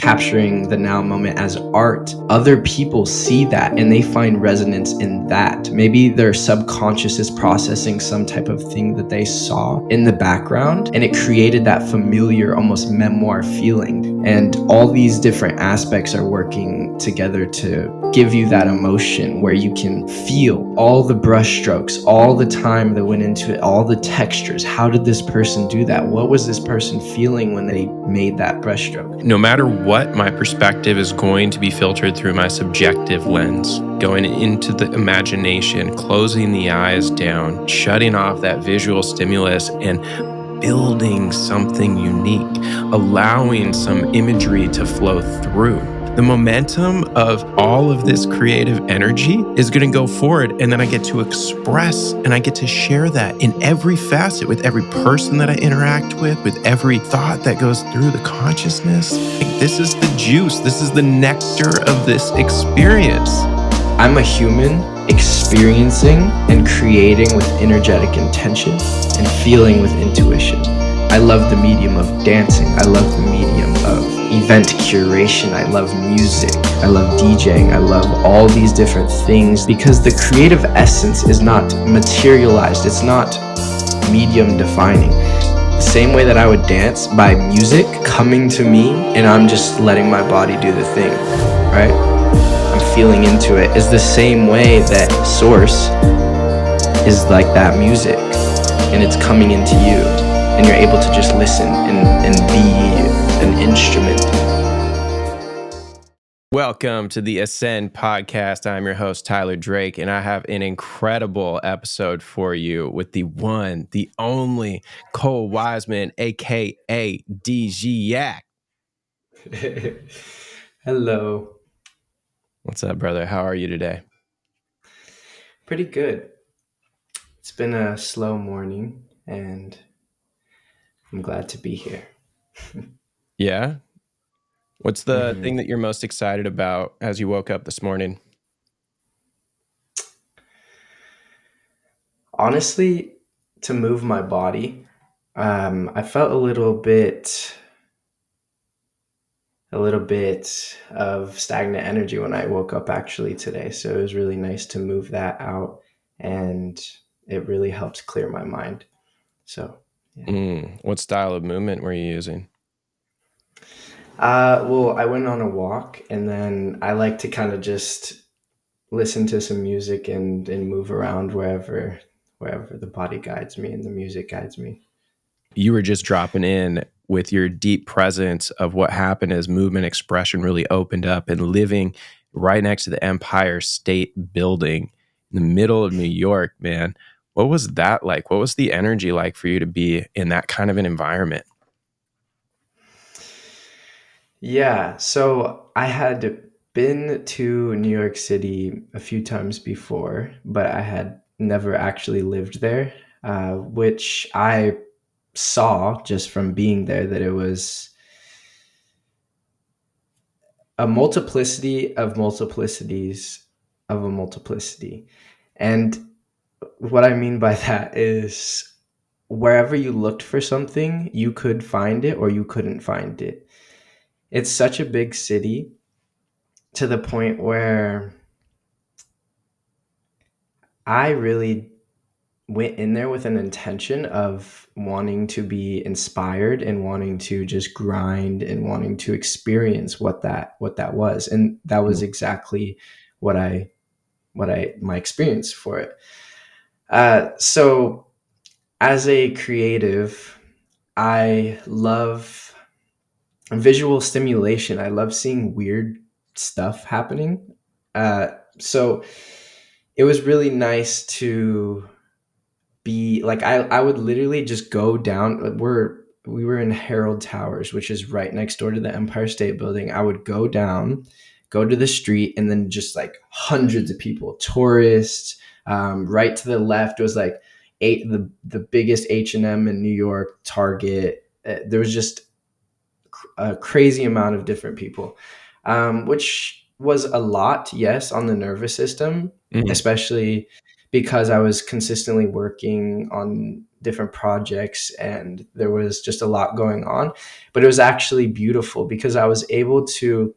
capturing the now moment as art, other people see that and they find resonance in that. Maybe their subconscious is processing some type of thing that they saw in the background, and it created that familiar, almost memoir feeling. And all these different aspects are working together to give you that emotion where you can feel all the brush strokes, all the time that went into it, all the textures. How did this person do that? What was this person feeling when they made that brushstroke? No matter what, my perspective is going to be filtered through my subjective lens, going into the imagination, closing the eyes down, shutting off that visual stimulus, and building something unique, allowing some imagery to flow through. The momentum of all of this creative energy is going to go forward, and then I get to express and I get to share that in every facet with every person that I interact with every thought that goes through the consciousness. Like, this is the juice, this is the nectar of this experience. I'm a human experiencing and creating with energetic intention and feeling with intuition. I love the medium of dancing. I love the medium of event curation. I love music. I love DJing. I love all these different things because the creative essence is not materialized. It's not medium defining. The same way that I would dance by music coming to me and I'm just letting my body do the thing, right? I'm feeling into it is the same way that source is like that music and it's coming into you and you're able to just listen and be an instrument. Welcome to the Ascend podcast. I'm your host, Tyler Drake, and I have an incredible episode for you with the one, the only Cole Wiseman, aka Dijiact. Hello. What's up, brother? How are you today? Pretty good. It's been a slow morning and I'm glad to be here. Yeah? What's the thing that you're most excited about as you woke up this morning? Honestly, to move my body, I felt a little bit of stagnant energy when I woke up actually today. So it was really nice to move that out and it really helped clear my mind. So, yeah. What style of movement were you using? Well, I went on a walk and then I like to kind of just listen to some music and move around wherever the body guides me and the music guides me. You were just dropping in with your deep presence of what happened as movement expression really opened up and living right next to the Empire State Building in the middle of New York, man. What was that like? What was the energy like for you to be in that kind of an environment? Yeah, so I had been to New York City a few times before, but I had never actually lived there, which I saw just from being there that it was a multiplicity of multiplicities of a multiplicity. And what I mean by that is wherever you looked for something, you could find it or you couldn't find it. It's such a big city to the point where I really went in there with an intention of wanting to be inspired and wanting to just grind and wanting to experience what that was. And that was exactly what I my experience for it. So as a creative, I love visual stimulation. I love seeing weird stuff happening. So it was really nice to be like I would literally just go down. We were in Herald Towers, which is right next door to the Empire State Building. I would go down, go to the street, and then just like hundreds of people, tourists. Right to the left was like the biggest H&M in New York, Target. There was just a crazy amount of different people, which was a lot, yes, on the nervous system, Mhm. especially because I was consistently working on different projects, and there was just a lot going on. But it was actually beautiful because I was able to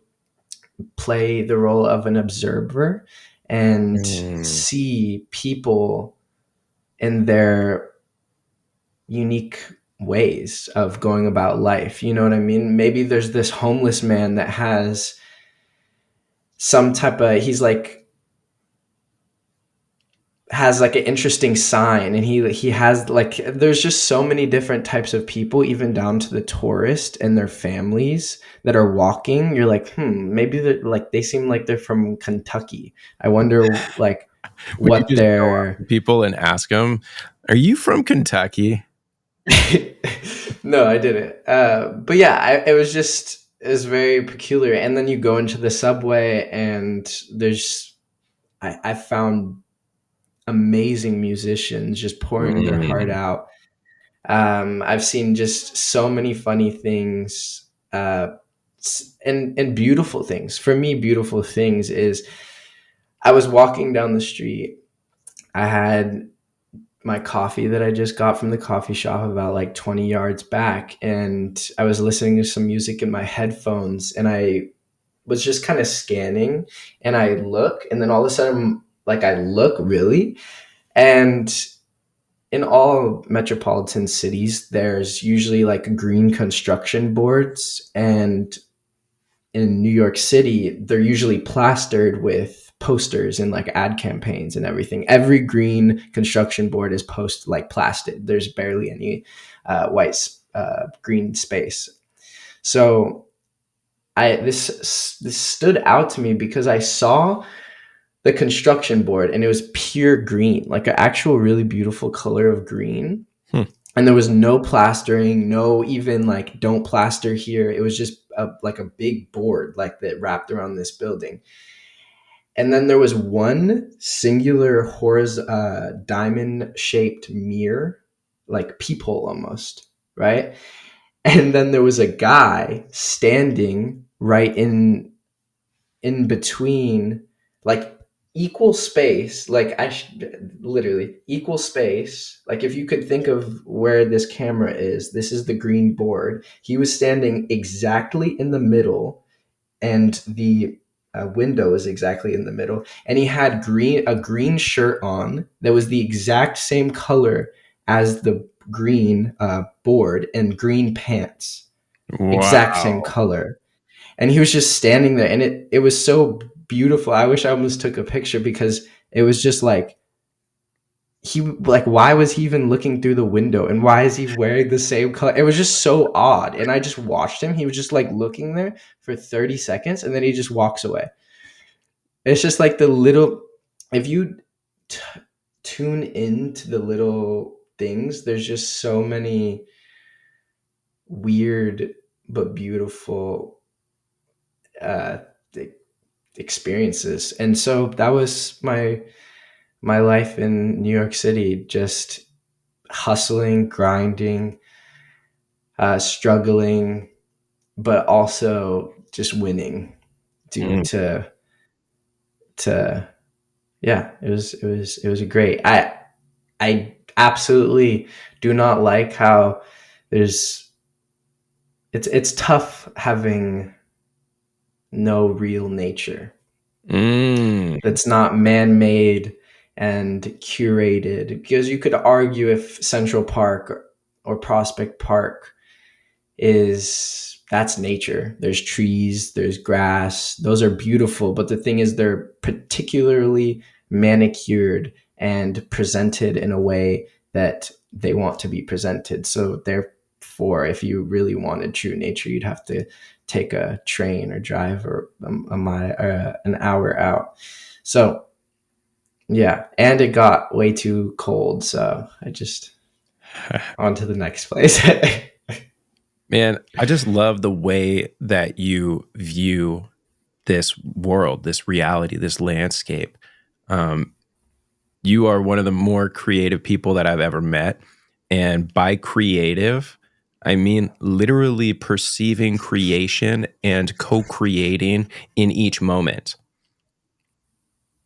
play the role of an observer and Mm. see people in their unique ways of going about life. You know what I mean? Maybe there's this homeless man that has some type of, he's like, has like an interesting sign, and he has like, there's just so many different types of people, even down to the tourist and their families that are walking. You're like, maybe they're like, they seem like they're from Kentucky. I wonder like Would you what just go up their to people and ask them, "Are you from Kentucky?" no, I didn't. But yeah, it was just, it was very peculiar. And then you go into the subway, and there's, I found amazing musicians just pouring their heart Mm. out. I've seen just so many funny things, and beautiful things. For me, beautiful things is, I was walking down the street. I had my coffee that I just got from the coffee shop about like 20 yards back, and I was listening to some music in my headphones, and I was just kind of scanning, and I look, and then all of a sudden, like, I look really, and in all metropolitan cities, there's usually like green construction boards, and in New York City, they're usually plastered with posters and like ad campaigns and everything. Every green construction board is like plastered. There's barely any green space. So this stood out to me because I saw the construction board, and it was pure green, like an actual really beautiful color of green. Hmm. And there was no plastering, no even like don't plaster here. It was just like a big board like that wrapped around this building. And then there was one singular diamond shaped mirror, like peephole almost, right? And then there was a guy standing right in between, like equal space, like literally equal space. Like if you could think of where this camera is, this is the green board. He was standing exactly in the middle, and the window is exactly in the middle. And he had a green shirt on that was the exact same color as the green board, and green pants, exact same Wow. color. And he was just standing there, and it was so beautiful. I wish I almost took a picture, because it was just like, he, like, why was he even looking through the window, and why is he wearing the same color? It was just so odd. And I just watched him. He was just like looking there for 30 seconds, and then he just walks away. It's just like the little, if you t- tune into the little things, there's just so many weird but beautiful uh experiences. And so that was my life in New York City, just hustling, grinding, struggling, but also just winning due Mm. to yeah, it was great. I absolutely do not like how there's it's tough having no real nature Mm. that's not man-made and curated, because you could argue if Central Park or Prospect Park is, that's nature. There's trees, there's grass, those are beautiful, but the thing is, they're particularly manicured and presented in a way that they want to be presented. So therefore, if you really wanted true nature, you'd have to take a train or drive or a mile, an hour out. So yeah, and it got way too cold, so I just, on to the next place. Man, I just love the way that you view this world, this reality, this landscape. Um, you are one of the more creative people that I've ever met. And by creative, I mean literally perceiving creation and co creating in each moment.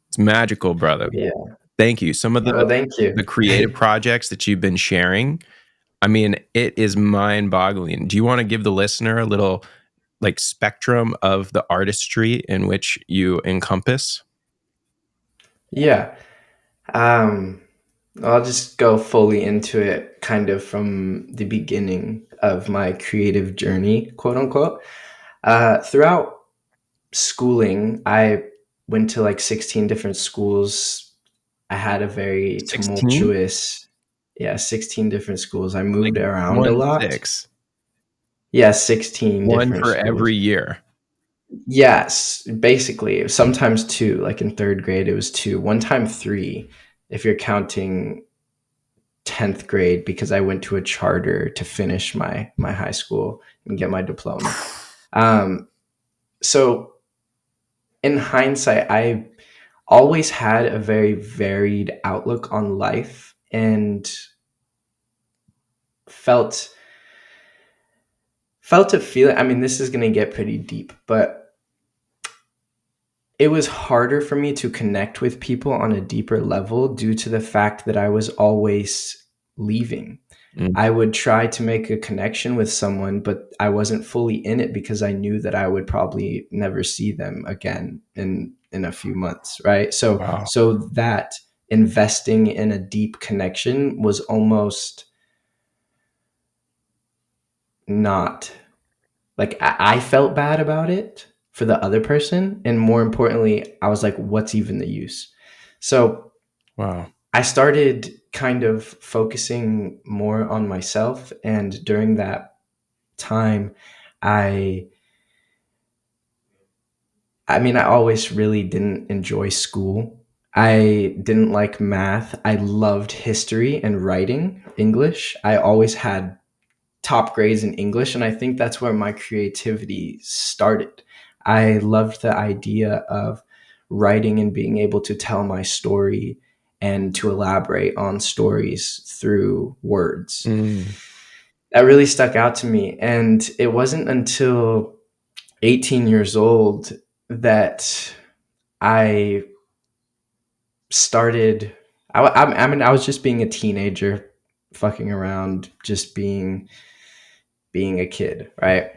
It's magical, brother. Yeah. Thank you. Some of Well, thank you. the creative projects that you've been sharing, I mean, it is mind-boggling. Do you want to give the listener a little like spectrum of the artistry in which you encompass? Yeah. Um, I'll just go fully into it kind of from the beginning of my creative journey, quote unquote. Throughout schooling, I went to like 16 different schools. I had a very 16? tumultuous, yeah, 16 different schools. I Like moved around a one lot. six, Yeah, 16 one different for schools. every year. Yes, basically. Sometimes two, like in third grade, it was two. One time three, if you're counting 10th grade, because I went to a charter to finish my high school and get my diploma. Um, so in hindsight, I always had a very varied outlook on life and felt felt a feeling. I mean, this is going to get pretty deep, but it was harder for me to connect with people on a deeper level due to the fact that I was always leaving. Mm, I would try to make a connection with someone, but I wasn't fully in it because I knew that I would probably never see them again in a few months, right? wow. So that investing in a deep connection was almost not like I felt bad about it for the other person, and more importantly, I was like, what's even the use? So Wow. I started kind of focusing more on myself, and during that time, I I mean, I always really didn't enjoy school. I didn't like math. I loved history and writing English. I always had top grades in English, and I think that's where my creativity started. I loved the idea of writing and being able to tell my story and to elaborate on stories through words. Mm, That really stuck out to me, and it wasn't until 18 years old that I started. I mean, I was just being a teenager, fucking around, just being a kid, right?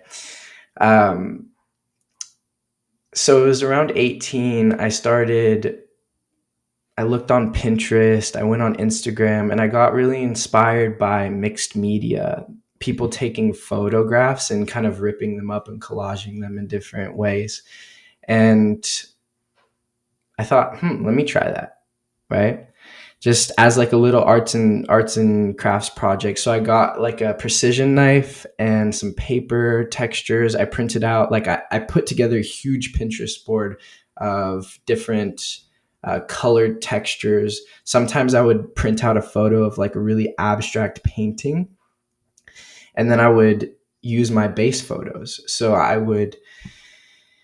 Um, so it was around 18. I looked on Pinterest, I went on Instagram, and I got really inspired by mixed media, people taking photographs and kind of ripping them up and collaging them in different ways. And I thought, let me try that, right? Just as like a little arts and crafts project. So I got like a precision knife and some paper textures. I printed out like I put together a huge Pinterest board of different colored textures. Sometimes I would print out a photo of like a really abstract painting, and then I would use my base photos. So I would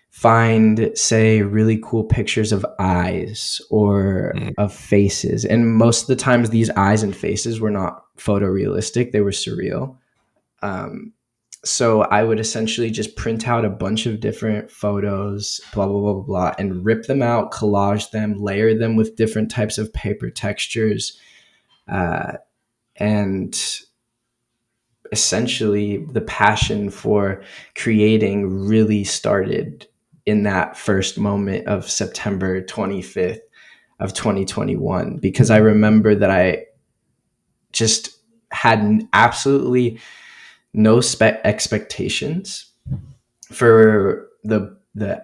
find, say, really cool pictures of eyes or mm, of faces. And most of the times, these eyes and faces were not photorealistic, they were surreal. Um, so I would essentially just print out a bunch of different photos, blah, blah, blah, blah, blah, and rip them out, collage them, layer them with different types of paper textures. And essentially the passion for creating really started in that first moment of September 25th of 2021, because I remember that I just had absolutely no expectations for the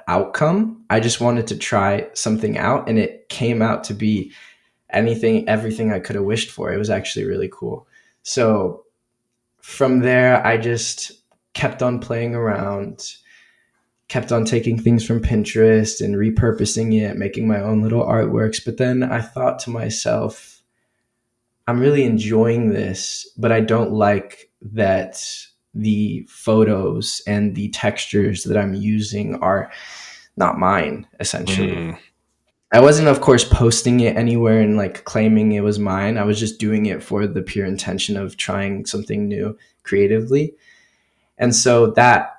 outcome. I just wanted to try something out, and it came out to be everything I could have wished for. It was actually really cool. So from there, I just kept on playing around, kept on taking things from Pinterest and repurposing it, making my own little artworks. But then I thought to myself, I'm really enjoying this, but I don't like that the photos and the textures that I'm using are not mine, essentially. mm. I wasn't, of course, posting it anywhere and like claiming it was mine. I was just doing it for the pure intention of trying something new creatively. And so that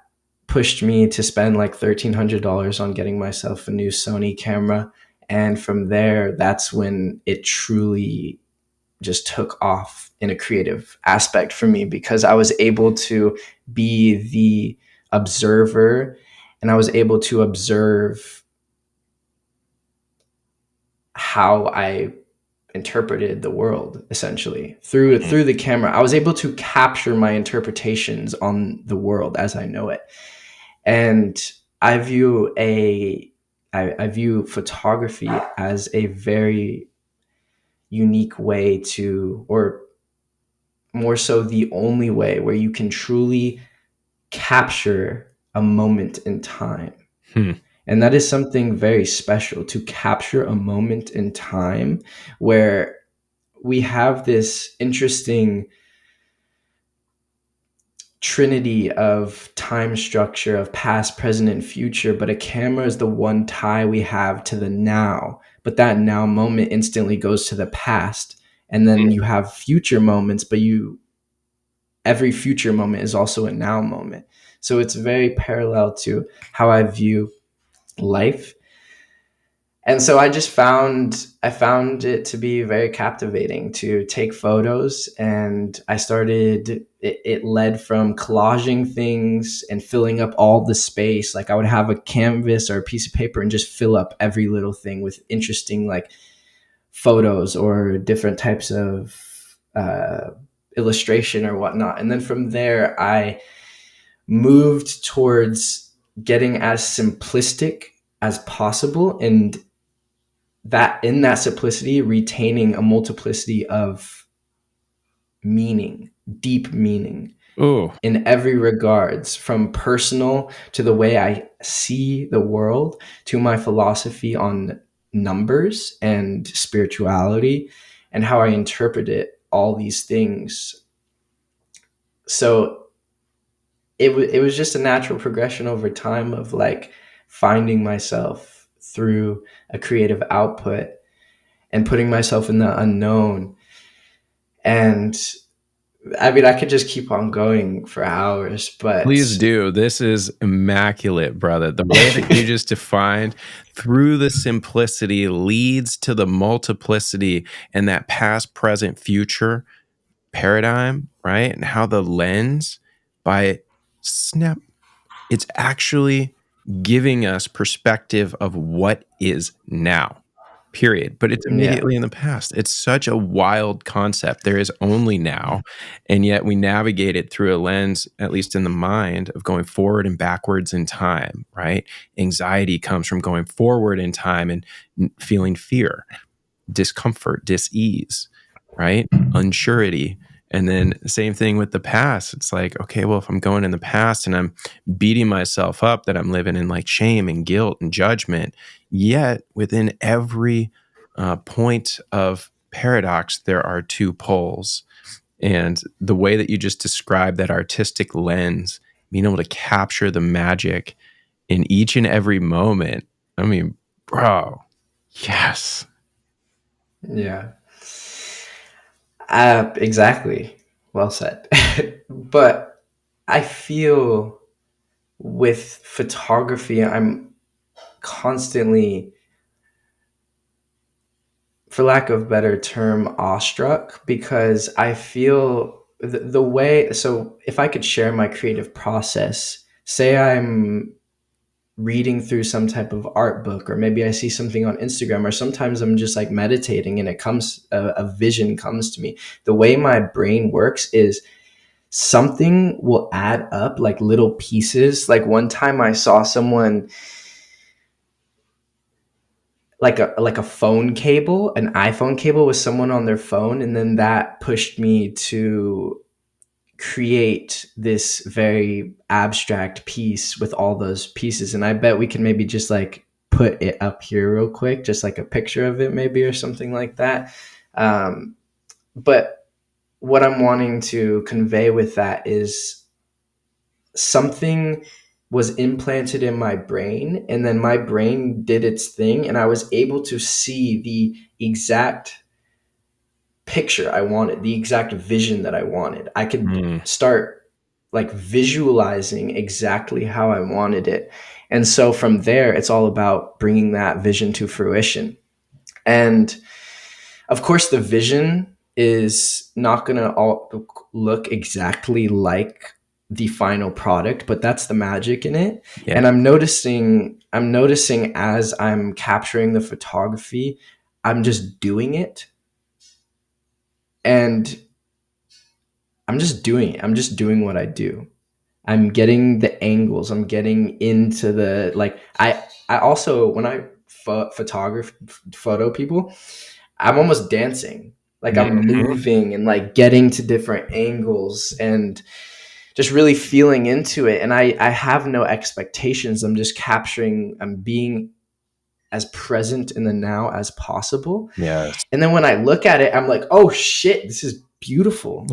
pushed me to spend like $1,300 on getting myself a new Sony camera And from there, that's when it truly just took off in a creative aspect for me, because I was able to be the observer, and I was able to observe how I interpreted the world essentially through the camera. I was able to capture my interpretations on the world as I know it. And I view I view photography as a very unique way to, or more so the only way, where you can truly capture a moment in time. Hmm. And that is something very special, to capture a moment in time where we have this interesting trinity of time structure of past, present, and future, but a camera is the one tie we have to the now. But that now moment instantly goes to the past. And then you have future moments, but every future moment is also a now moment. So it's very parallel to how I view life. And so I found it to be very captivating to take photos, and it led from collaging things and filling up all the space. Like I would have a canvas or a piece of paper and just fill up every little thing with interesting like photos or different types of illustration or whatnot. And then from there, I moved towards getting as simplistic as possible, and that in that simplicity, retaining a multiplicity of meaning, deep meaning Oh, in every regards, from personal to the way I see the world, to my philosophy on numbers and spirituality and how I interpret it, all these things. So it was just a natural progression over time of like finding myself through a creative output and putting myself in the unknown. And I mean, I could just keep on going for hours, but please do. This is immaculate, brother. The way that you just defined through the simplicity leads to the multiplicity and that past, present, future paradigm, right? And how the lens by snap, it's actually giving us perspective of what is now, period. But it's yeah, immediately in the past. It's such a wild concept. There is only now. And yet we navigate it through a lens, at least in the mind, of going forward and backwards in time, right? Anxiety comes from going forward in time and feeling fear, discomfort, dis-ease, right? Unsurety. And then same thing with the past. It's like, okay, well, if I'm going in the past and I'm beating myself up that I'm living in like shame and guilt and judgment, yet within every point of paradox, there are two poles. And the way that you just described that artistic lens, being able to capture the magic in each and every moment, I mean, bro, yes. yeah, exactly. Well said. But I feel with photography, I'm constantly, for lack of a better term, awestruck, because I feel the way. So if I could share my creative process, say I'm reading through some type of art book, or maybe I see something on Instagram, or sometimes I'm just like meditating and a vision comes to me. The way my brain works is something will add up like little pieces. Like one time I saw someone, like a phone cable, an iPhone cable with someone on their phone, and then that pushed me to create this very abstract piece with all those pieces. And I bet we can maybe just like put it up here real quick, just like a picture of it maybe, or something like that. But what I'm wanting to convey with that is something was implanted in my brain, and then my brain did its thing, and I was able to see the exact picture I wanted, the exact vision that I wanted. I could Mm. start like visualizing exactly how I wanted it. And so from there, it's all about bringing that vision to fruition. And of course, the vision is not going to all look exactly like the final product, but that's the magic in it. Yeah. And I'm noticing as I'm capturing the photography, I'm just doing it, and I'm just doing it. I'm just doing what I do. I'm getting the angles. I'm getting into the like. I also when I photo people, I'm almost dancing. Like I'm Mhm. moving and like getting to different angles and just really feeling into it. And I have no expectations. I'm just capturing. I'm being as present in the now as possible. Yes. And then when I look at it, I'm like, oh shit, this is beautiful.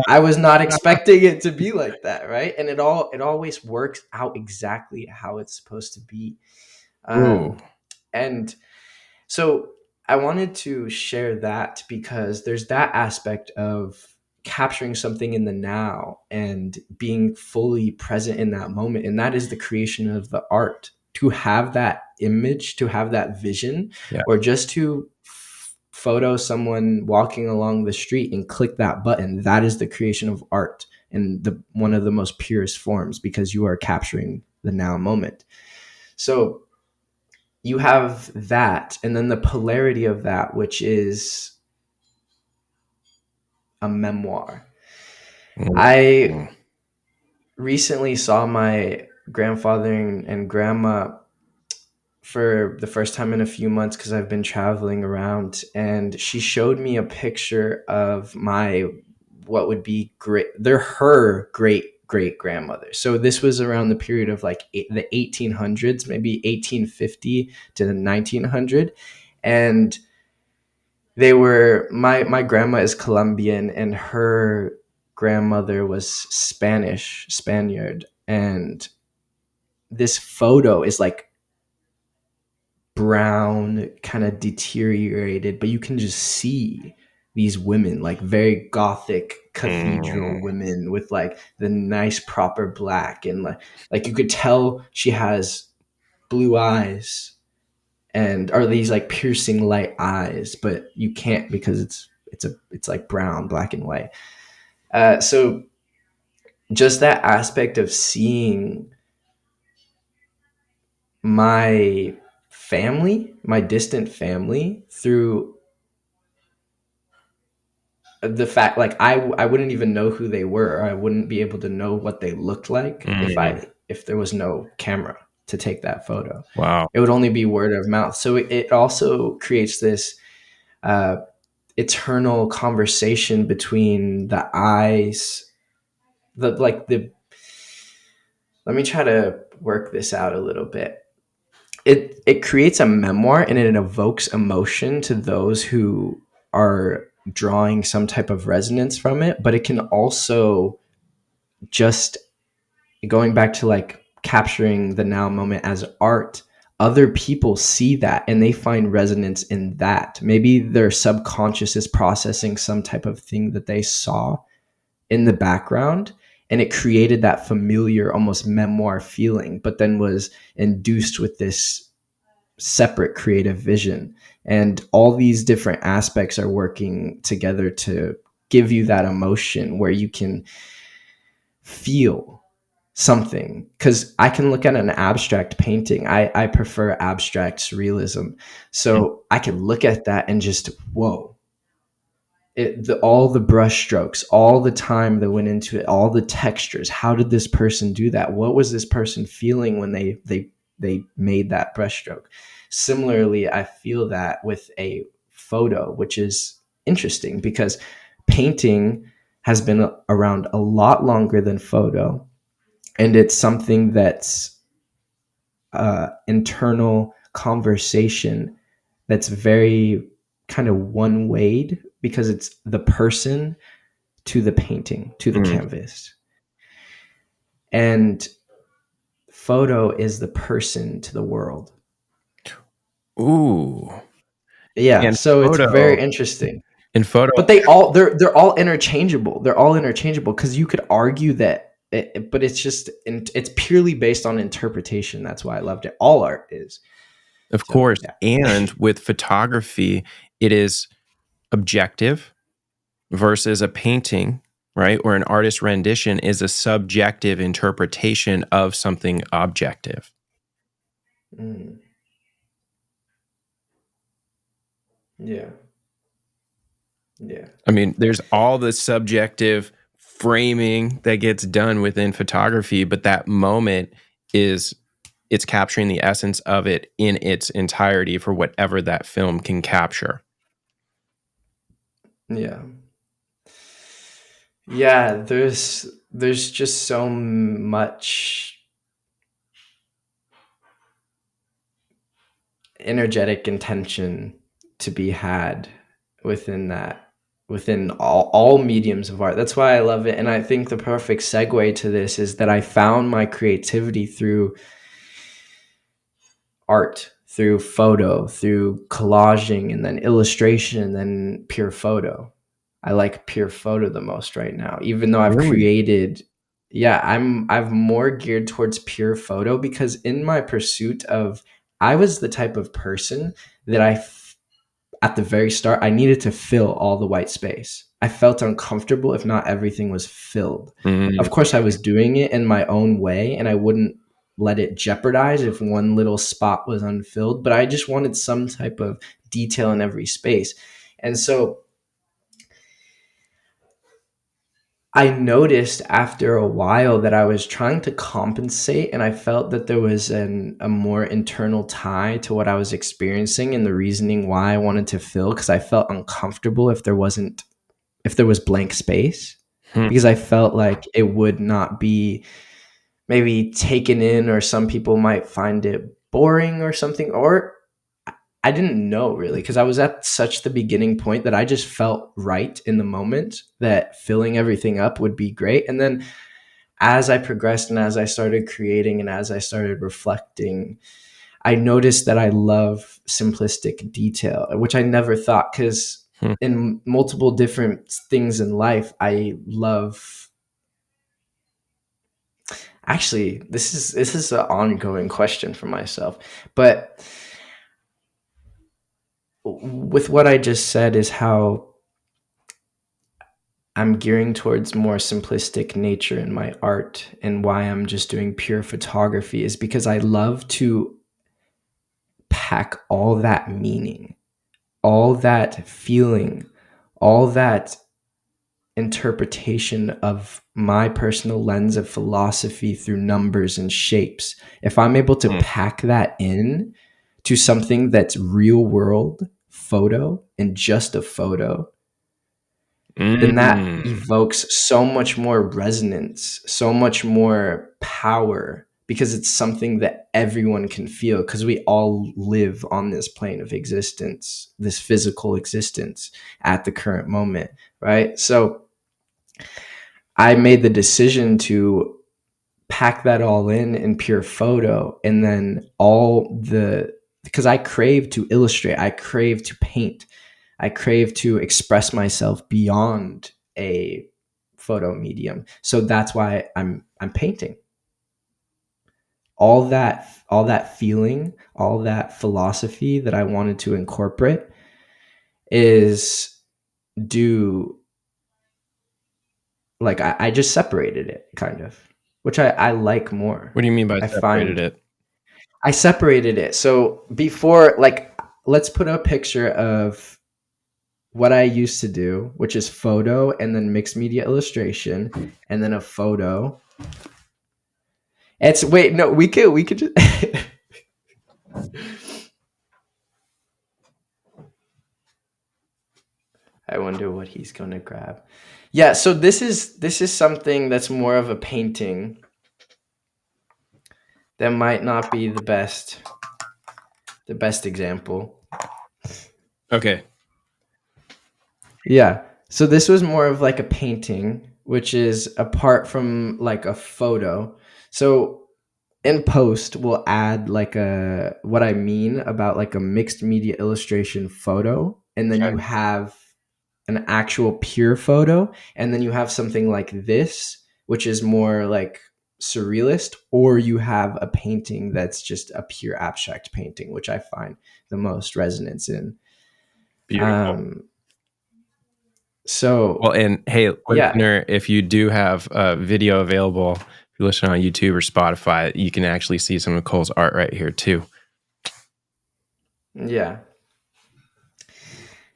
I was not expecting it to be like that, right? And it always works out exactly how it's supposed to be. Ooh. And so I wanted to share that because there's that aspect of capturing something in the now and being fully present in that moment. And that is the creation of the art. To have that image, to have that vision, Yeah. or just to photo someone walking along the street and click that button, that is the creation of art in the one of the most purest forms, because you are capturing the now moment. So you have that, and then the polarity of that, which is a memoir. I Mhm. recently saw my grandfather and grandma for the first time in a few months because I've been traveling around, and she showed me a picture of my what would be great. They're her great grandmother. So this was around the period of like the 1800s, maybe 1850 to the 1900, and they were my grandma is Colombian and her grandmother was Spaniard, and this photo is like brown, kind of deteriorated, but you can just see these women, like very gothic cathedral Mm. women with like the nice proper black, and like you could tell she has blue eyes and are these like piercing light eyes, but you can't because it's like brown, black and white. So just that aspect of seeing my family, my distant family, through the fact like I wouldn't even know who they were, or I wouldn't be able to know what they looked like Mm. if there was no camera to take that photo. Wow. It would only be word of mouth. So it also creates this uh, eternal conversation between the eyes, the let me try to work this out a little bit. It creates a memoir and it evokes emotion to those who are drawing some type of resonance from it, but it can also just, going back to like capturing the now moment as art, other people see that and they find resonance in that. Maybe their subconscious is processing some type of thing that they saw in the background, and it created that familiar almost memoir feeling, but then was induced with this separate creative vision, and all these different aspects are working together to give you that emotion where you can feel something. Because I can look at an abstract painting, I prefer abstract surrealism, so I can look at that and just whoa, all the brush strokes, all the time that went into it, all the textures. How did this person do that? What was this person feeling when they made that brushstroke? Similarly, I feel that with a photo, which is interesting because painting has been around a lot longer than photo, and it's something that's internal conversation that's very kind of one wayed, because it's the person to the painting, to the Mm. canvas. And photo is the person to the world. Ooh. Yeah, And so it's photo very interesting. in photo. But they're all interchangeable. They're all interchangeable because you could argue that but it's just it's purely based on interpretation. That's why I loved it. All art is. Of So course. yeah. And with photography, it is objective versus a painting, right? Or an artist rendition is a subjective interpretation of something objective. Mm, yeah. Yeah. I mean, there's all the subjective framing that gets done within photography, but that moment is it's capturing the essence of it in its entirety for whatever that film can capture. Yeah. Yeah, there's just so much energetic intention to be had within that, within all mediums of art. That's why I love it. And I think the perfect segue to this is that I found my creativity through art, through photo, through collaging, and then illustration, and then pure photo. I like pure photo the most right now, even though I've Really? created. Yeah, I've more geared towards pure photo because in my pursuit of, I was the type of person that at the very start, I needed to fill all the white space. I felt uncomfortable if not everything was filled. Of Mm, course, I was doing it in my own way and I wouldn't let it jeopardize if one little spot was unfilled, but I just wanted some type of detail in every space. And so I noticed after a while that I was trying to compensate, and I felt that there was a more internal tie to what I was experiencing and the reasoning why I wanted to fill, because I felt uncomfortable if there was blank space, hmm, because I felt like it would not be maybe taken in, or some people might find it boring or something, or I didn't know really, because I was at such the beginning point that I just felt right in the moment that filling everything up would be great. And then as I progressed and as I started creating and as I started reflecting, I noticed that I love simplistic detail, which I never thought, because hmm. in multiple different things in life, I love. Actually, this is an ongoing question for myself, but with what I just said is how I'm gearing towards more simplistic nature in my art, and why I'm just doing pure photography is because I love to pack all that meaning, all that feeling, all that interpretation of my personal lens of philosophy through numbers and shapes. If I'm able to Hmm. pack that in to something that's real world photo and just a photo, then that Mm. evokes so much more resonance, so much more power, because it's something that everyone can feel, because we all live on this plane of existence, this physical existence at the current moment, right? So I made the decision to pack that all in pure photo, and then because I crave to illustrate, I crave to paint, I crave to express myself beyond a photo medium. So that's why I'm painting. All that feeling, all that philosophy that I wanted to incorporate is due, like I just separated it kind of, which I like more. What do you mean by I separated find it? I separated it. So before, like, let's put a picture of what I used to do, which is photo and then mixed media illustration and then a photo. It's wait, no, we could just I wonder what he's going to grab. Yeah, so this is something that's more of a painting that might not be the best example. Okay. Yeah. So this was more of like a painting, which is apart from like a photo. So in post, we'll add like a what I mean about like a mixed media illustration photo, and then Okay. you have an actual pure photo, and then you have something like this, which is more like surrealist, or you have a painting that's just a pure abstract painting, which I find the most resonance in. Beautiful. So Well, and hey, yeah, listener, if you do have a video available, if you're listening on YouTube or Spotify, you can actually see some of Cole's art right here too. yeah,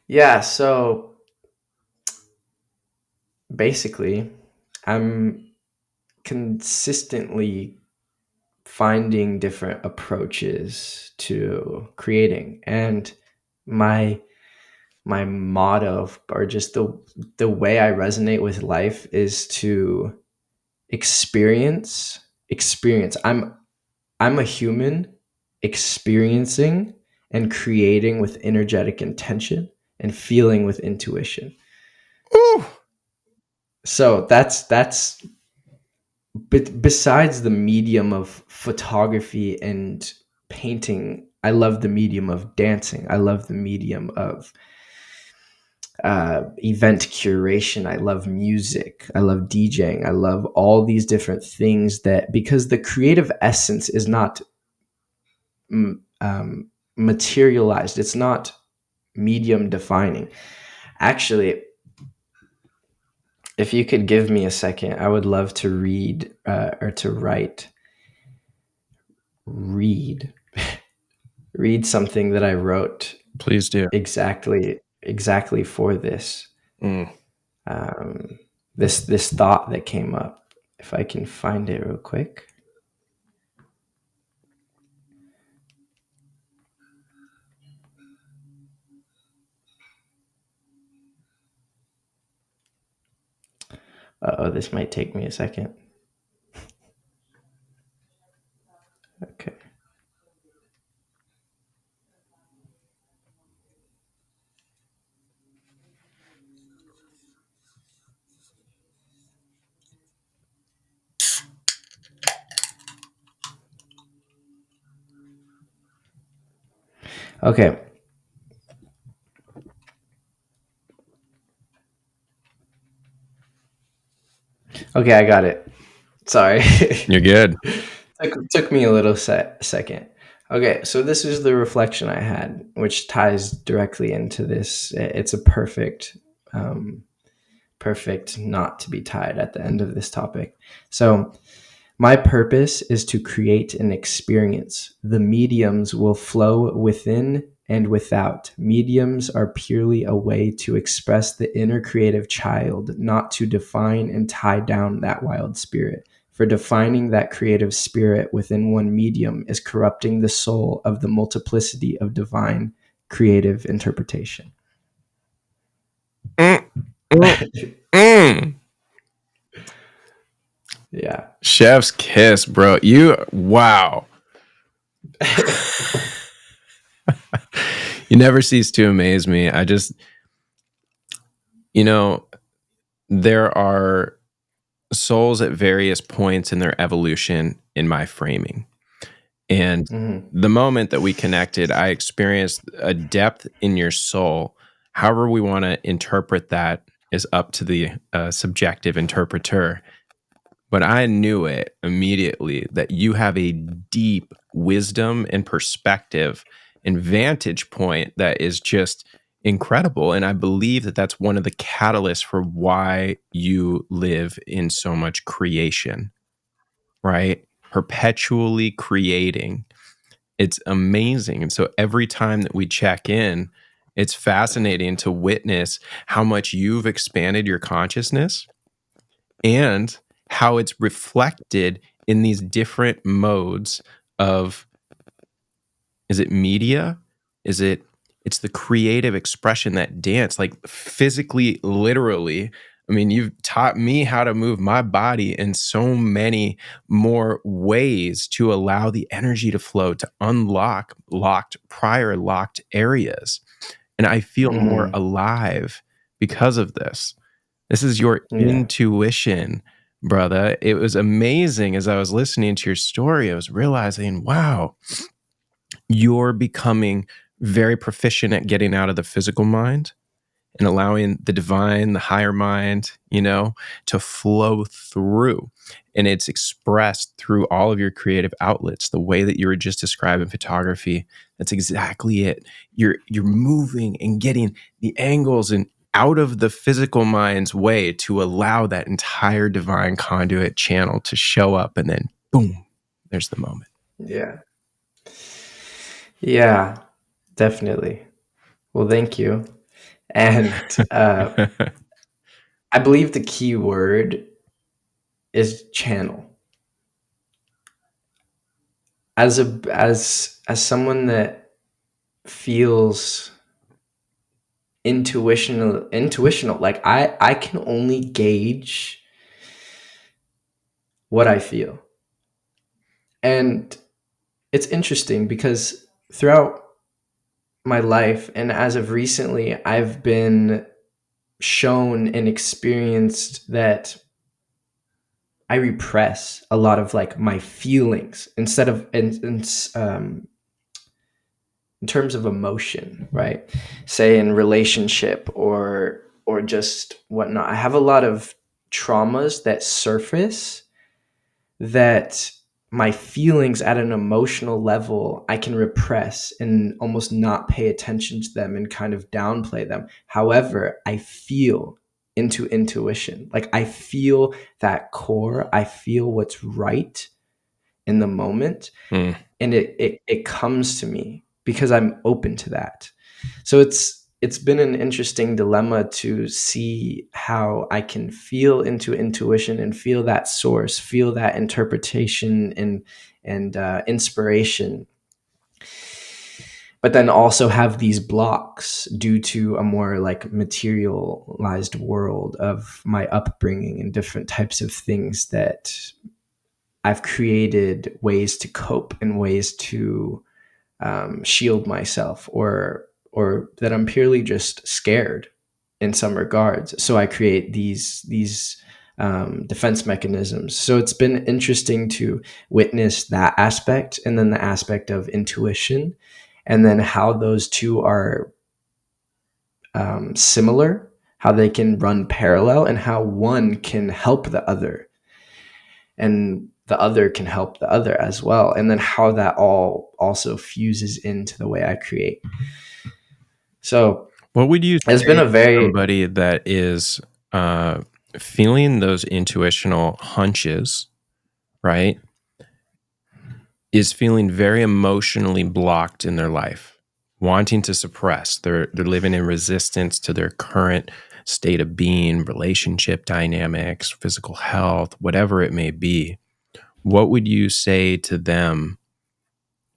yeah. So basically, I'm consistently finding different approaches to creating, and my my motto, or just the way I resonate with life, is to experience. I'm a human experiencing and creating with energetic intention and feeling with intuition. Ooh. So that's but besides the medium of photography and painting, I love the medium of dancing. I love the medium of event curation. I love music. I love DJing. I love all these different things, that because the creative essence is not materialized. It's not medium defining. Actually, if you could give me a second, I would love to or to read read something that I wrote Please do. exactly for this. Mm. This thought that came up. If I can find it real quick. Oh, this might take me a second. Okay. Okay. Okay, I got it. Sorry. You're good. Took me a little second. Okay, so this is the reflection I had, which ties directly into this. It's a perfect knot to be tied at the end of this topic. So, my purpose is to create an experience. The mediums will flow within and without. Mediums are purely a way to express the inner creative child, not to define and tie down that wild spirit. For defining that creative spirit within one medium is corrupting the soul of the multiplicity of divine creative interpretation. Mm, mm, mm. Yeah. Chef's kiss, bro. Wow. You never cease to amaze me. There are souls at various points in their evolution in my framing. And Mhm. the moment that we connected, I experienced a depth in your soul. However, we want to interpret that is up to the subjective interpreter. But I knew it immediately that you have a deep wisdom and perspective and vantage point that is just incredible. And I believe that that's one of the catalysts for why you live in so much creation, right? Perpetually creating. It's amazing. And so every time that we check in, it's fascinating to witness how much you've expanded your consciousness and how it's reflected in these different modes of, is it media? Is it's the creative expression, that dance, like physically, literally. I mean, you've taught me how to move my body in so many more ways to allow the energy to flow, to unlock prior locked areas. And I feel more Mhm. alive because of this. This is your Yeah. intuition, brother. It was amazing as I was listening to your story. I was realizing, wow, you're becoming very proficient at getting out of the physical mind and allowing the divine, the higher mind, to flow through. And it's expressed through all of your creative outlets, the way that you were just describing photography. That's exactly it. You're moving and getting the angles and out of the physical mind's way to allow that entire divine conduit channel to show up, and then boom, there's the moment. Yeah. Yeah, definitely. Well, thank you. And I believe the key word is channel. As someone that feels intuitional, like I can only gauge what I feel. And it's interesting because throughout my life and as of recently, I've been shown and experienced that I repress a lot of like my feelings instead of in terms of emotion, right? Say in relationship or just whatnot. I have a lot of traumas that surface that my feelings at an emotional level I can repress and almost not pay attention to them and kind of downplay them. However, I feel into intuition. Like I feel that core, I feel what's right in the moment, and it comes to me because I'm open to that. So it's been an interesting dilemma to see how I can feel into intuition and feel that source, feel that interpretation and inspiration, but then also have these blocks due to a more like materialized world of my upbringing and different types of things that I've created ways to cope and ways to shield myself, or that I'm purely just scared in some regards. So I create these defense mechanisms. So it's been interesting to witness that aspect, and then the aspect of intuition, and then how those two are similar, how they can run parallel, and how one can help the other, and the other can help the other as well, and then how that all also fuses into the way I create. So What would you it's say been a to very somebody that is feeling those intuitional hunches, right? Is feeling very emotionally blocked in their life, wanting to suppress. They're living in resistance to their current state of being, relationship dynamics, physical health, whatever it may be. What would you say to them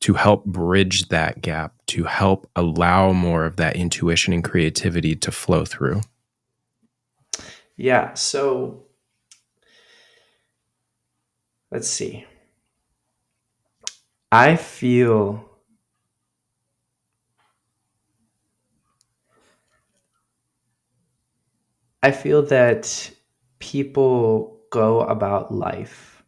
to help bridge that gap, to help allow more of that intuition and creativity to flow through? yeah. So let's see. I feel I feel that people go about life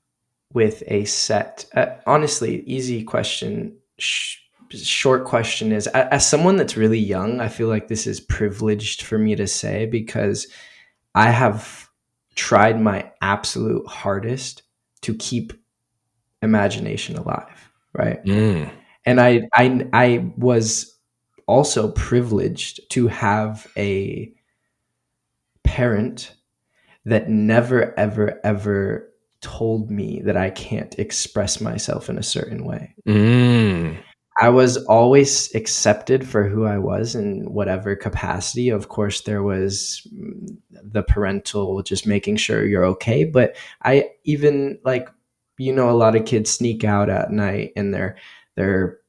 with a set. Honestly, easy question. Short question is: as someone that's really young, I feel like this is privileged for me to say because I have tried my absolute hardest to keep imagination alive, right? Mm. And I was also privileged to have a parent that never ever ever told me that I can't express myself in a certain way. Mm. I was always accepted for who I was in whatever capacity. Of course, there was the parental just making sure you're okay. But I even like, a lot of kids sneak out at night and they're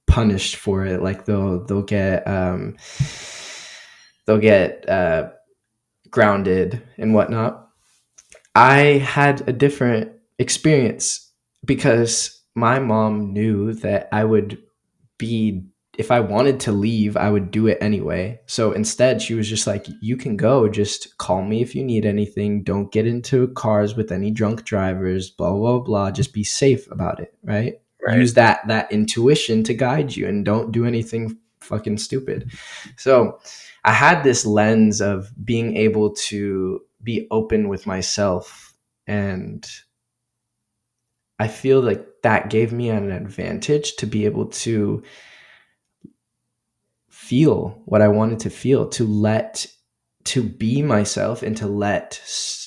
punished for it. Like they'll get grounded and whatnot. I had a different experience because my mom knew that I would be, if I wanted to leave, I would do it anyway. So instead, she was just like, you can go, just call me if you need anything. Don't get into cars with any drunk drivers, blah, blah, blah. Just be safe about it, right? Right. Use that intuition to guide you and don't do anything fucking stupid. So I had this lens of being able to be open with myself, and I feel like that gave me an advantage to be able to feel what I wanted to feel, to be myself, and to let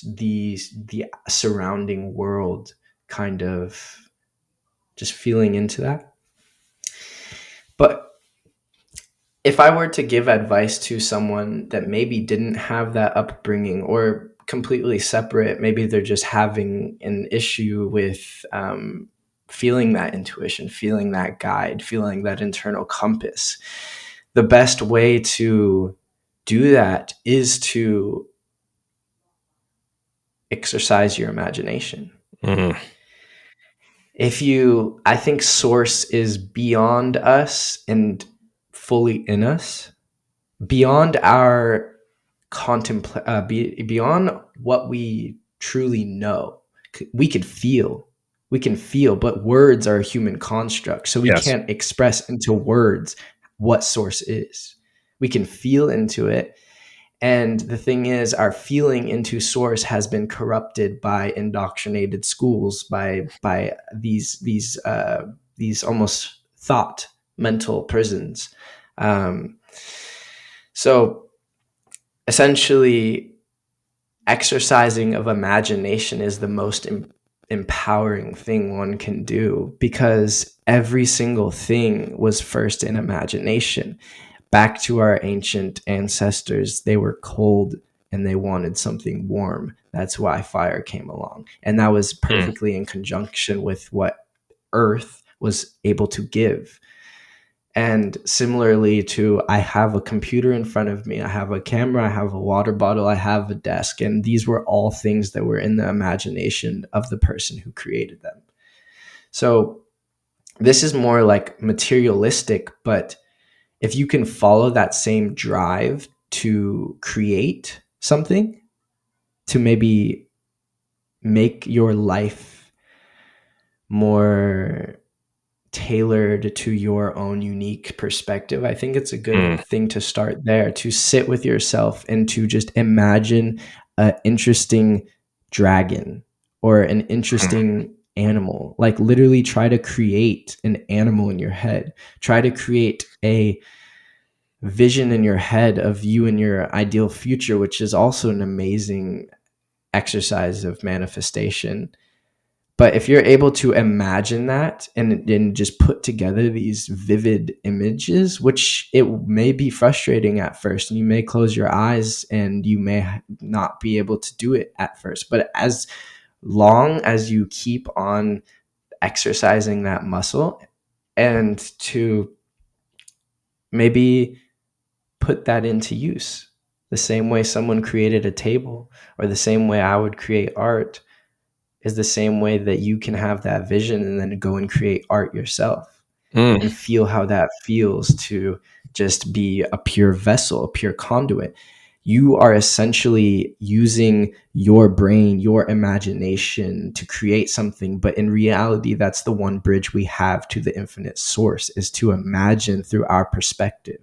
the surrounding world kind of just feeling into that. But if I were to give advice to someone that maybe didn't have that upbringing, or completely separate, maybe they're just having an issue with feeling that intuition, feeling that guide, feeling that internal compass, the best way to do that is to exercise your imagination. Mm. I think source is beyond us and fully in us, beyond our beyond what we truly know. We could feel, we can feel, but words are a human construct, so we Yes. can't express into words what source is. We can feel into it. And the thing is, our feeling into source has been corrupted by indoctrinated schools, by these almost thought mental prisons. So essentially, exercising of imagination is the most empowering thing one can do, because every single thing was first in imagination. Back to our ancient ancestors, they were cold and they wanted something warm. That's why fire came along. And that was Mm. perfectly in conjunction with what Earth was able to give. And similarly to, I have a computer in front of me, I have a camera, I have a water bottle, I have a desk. And these were all things that were in the imagination of the person who created them. So this is more like materialistic, but if you can follow that same drive to create something, to maybe make your life more tailored to your own unique perspective, I think it's a good Mm. thing to start there, to sit with yourself and to just imagine an interesting dragon or an Mm. interesting animal. Like literally try to create an animal in your head. Try to create a vision in your head of you and your ideal future, which is also an amazing exercise of manifestation. But if you're able to imagine that and just put together these vivid images, which it may be frustrating at first, and you may close your eyes and you may not be able to do it at first, but as long as you keep on exercising that muscle, and to maybe put that into use, the same way someone created a table, or the same way I would create art, is the same way that you can have that vision and then go and create art yourself Mm. and feel how that feels to just be a pure vessel, a pure conduit. You are essentially using your brain, your imagination to create something. But in reality, that's the one bridge we have to the infinite source, is to imagine through our perspective.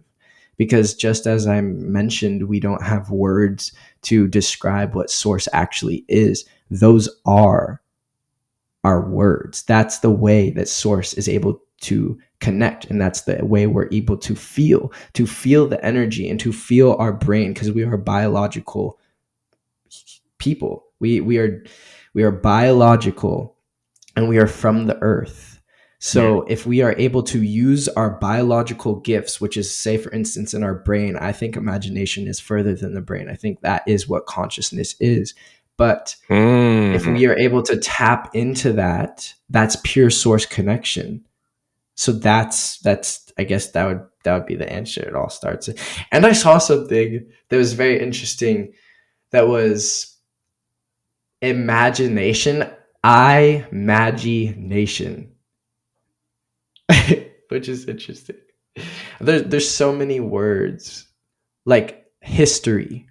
Because just as I mentioned, we don't have words to describe what source actually is. Those are our words. That's the way that source is able to connect, and that's the way we're able to feel the energy and to feel our brain, because we are biological people. We are biological, and we are from the earth. So if we are able to use our biological gifts, which is, say for instance, in our brain, I think imagination is further than the brain. I think that is what consciousness is. But if Mm. we are able to tap into that, that's pure source connection. So that's I guess that would be the answer. It all starts. And I saw something that was very interesting, that was imagination. Imagination. Which is interesting. There's so many words, like history,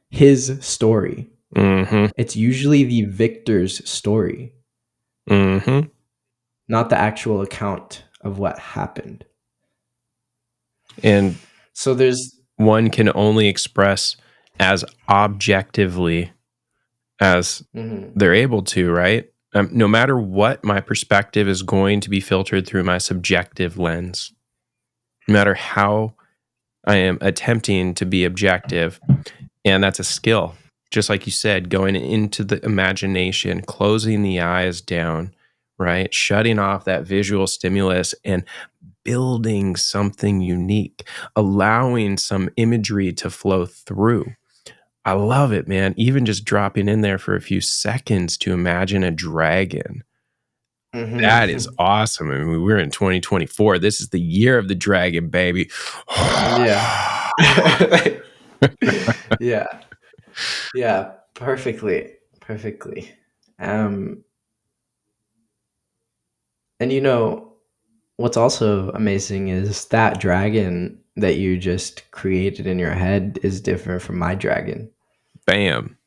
his story. Mm-hmm. It's usually the victor's story, Mm-hmm. not the actual account of what happened. And So there's one can only express as objectively as mhm, they're able to, right? No matter what, my perspective is going to be filtered through my subjective lens. No matter how I am attempting to be objective, and that's a skill. Just like you said, going into the imagination, closing the eyes down, right? Shutting off that visual stimulus and building something unique, allowing some imagery to flow through. I love it, man. Even just dropping in there for a few seconds to imagine a dragon. That is mhm. awesome. I mean, we're in 2024. This is the year of the dragon, baby. Yeah. Yeah. Yeah, perfectly. Perfectly. Um and what's also amazing is that dragon that you just created in your head is different from my dragon. Bam.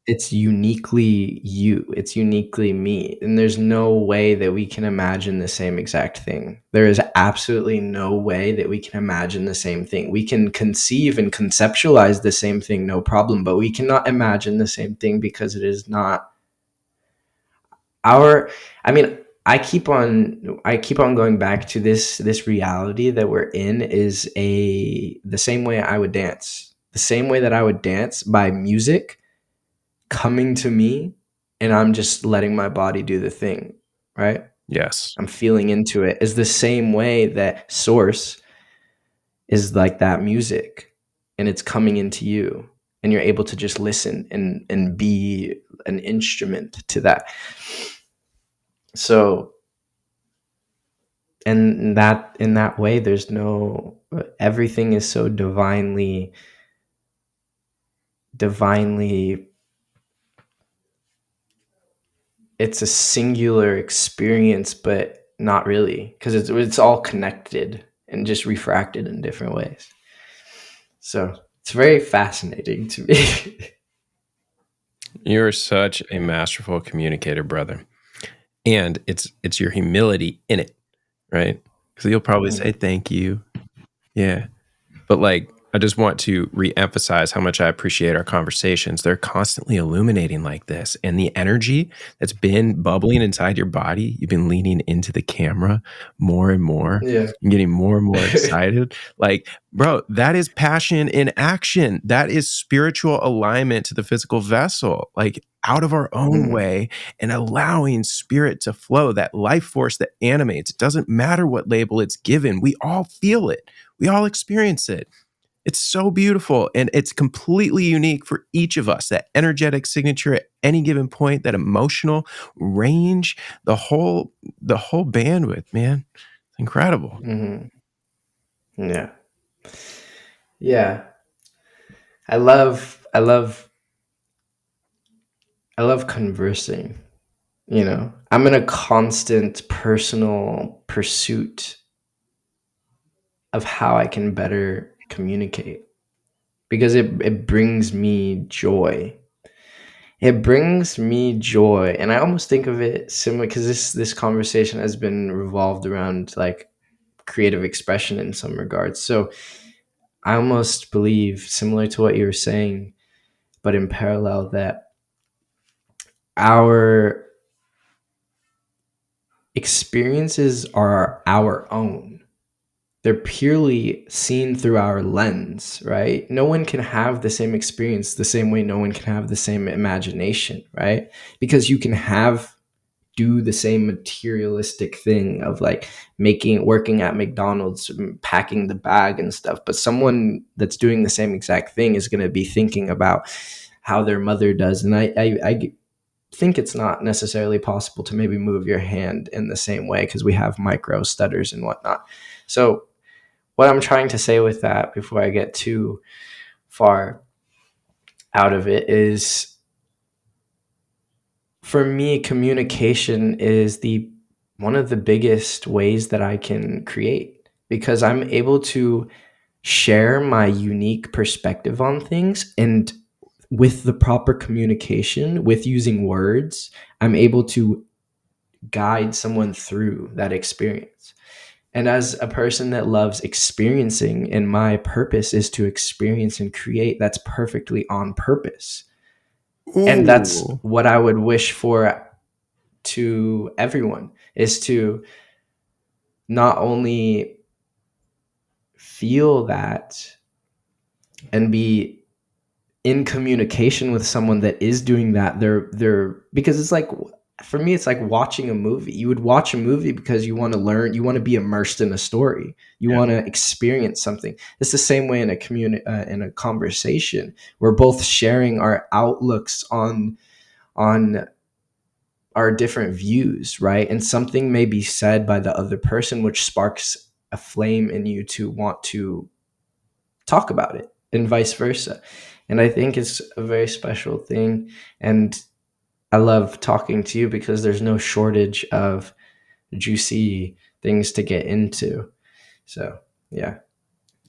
It's uniquely you. It's uniquely me. And there's no way that we can imagine the same exact thing. There is absolutely no way that we can imagine the same thing. We can conceive and conceptualize the same thing, no problem, but we cannot imagine the same thing because it is not our I mean, I keep on going back to this reality that we're in is the same way I would dance. The same way that I would dance by music coming to me and I'm just letting my body do the thing, right? Yes. I'm feeling into it is the same way that source is like that music and it's coming into you and you're able to just listen and be an instrument to that. So, and that in that way there's no everything is so divinely it's a singular experience, but not really, because it's all connected and just refracted in different ways. So it's very fascinating to me. You're such a masterful communicator, brother. And it's your humility in it, right? Because you'll probably say Mhm. thank you. Yeah. But like, I just want to re-emphasize how much I appreciate our conversations. They're constantly illuminating like this. And the energy that's been bubbling inside your body, you've been leaning into the camera more and more Yeah. and getting more and more excited. Like, bro, that is passion in action. That is spiritual alignment to the physical vessel, like out of our own Mhm. way and allowing spirit to flow, that life force that animates. It doesn't matter what label it's given. We all feel it. We all experience it. It's so beautiful and it's completely unique for each of us. That energetic signature at any given point, that emotional range, the whole bandwidth, man. It's incredible. Mhm. Yeah. Yeah. I love conversing, I'm in a constant personal pursuit of how I can better communicate because it brings me joy. It brings me joy, and I almost think of it similar because this conversation has been revolved around like creative expression in some regards. So I almost believe similar to what you were saying, but in parallel that our experiences are our own. They're purely seen through our lens, right? No one can have the same experience the same way no one can have the same imagination, right? Because you can do the same materialistic thing of like working at McDonald's, packing the bag and stuff, but someone that's doing the same exact thing is going to be thinking about how their mother does. And I think it's not necessarily possible to maybe move your hand in the same way because we have micro stutters and whatnot. So what I'm trying to say with that before I get too far out of it is for me communication is the one of the biggest ways that I can create because I'm able to share my unique perspective on things, and with the proper communication with using words I'm able to guide someone through that experience. And as a person that loves experiencing, and my purpose is to experience and create, that's perfectly on purpose. And that's Ooh. what I would wish for to everyone, is to not only feel that and be in communication with someone that is doing that. They're because it's like, for me, it's like watching a movie. You would watch a movie because you want to learn, you want to be immersed in a story, you Yeah. want to experience something. It's the same way in a in a conversation. We're both sharing our outlooks on our different views, right? And something may be said by the other person which sparks a flame in you to want to talk about it, and vice versa. And I think it's a very special thing. And I love talking to you because there's no shortage of juicy things to get into. So, yeah.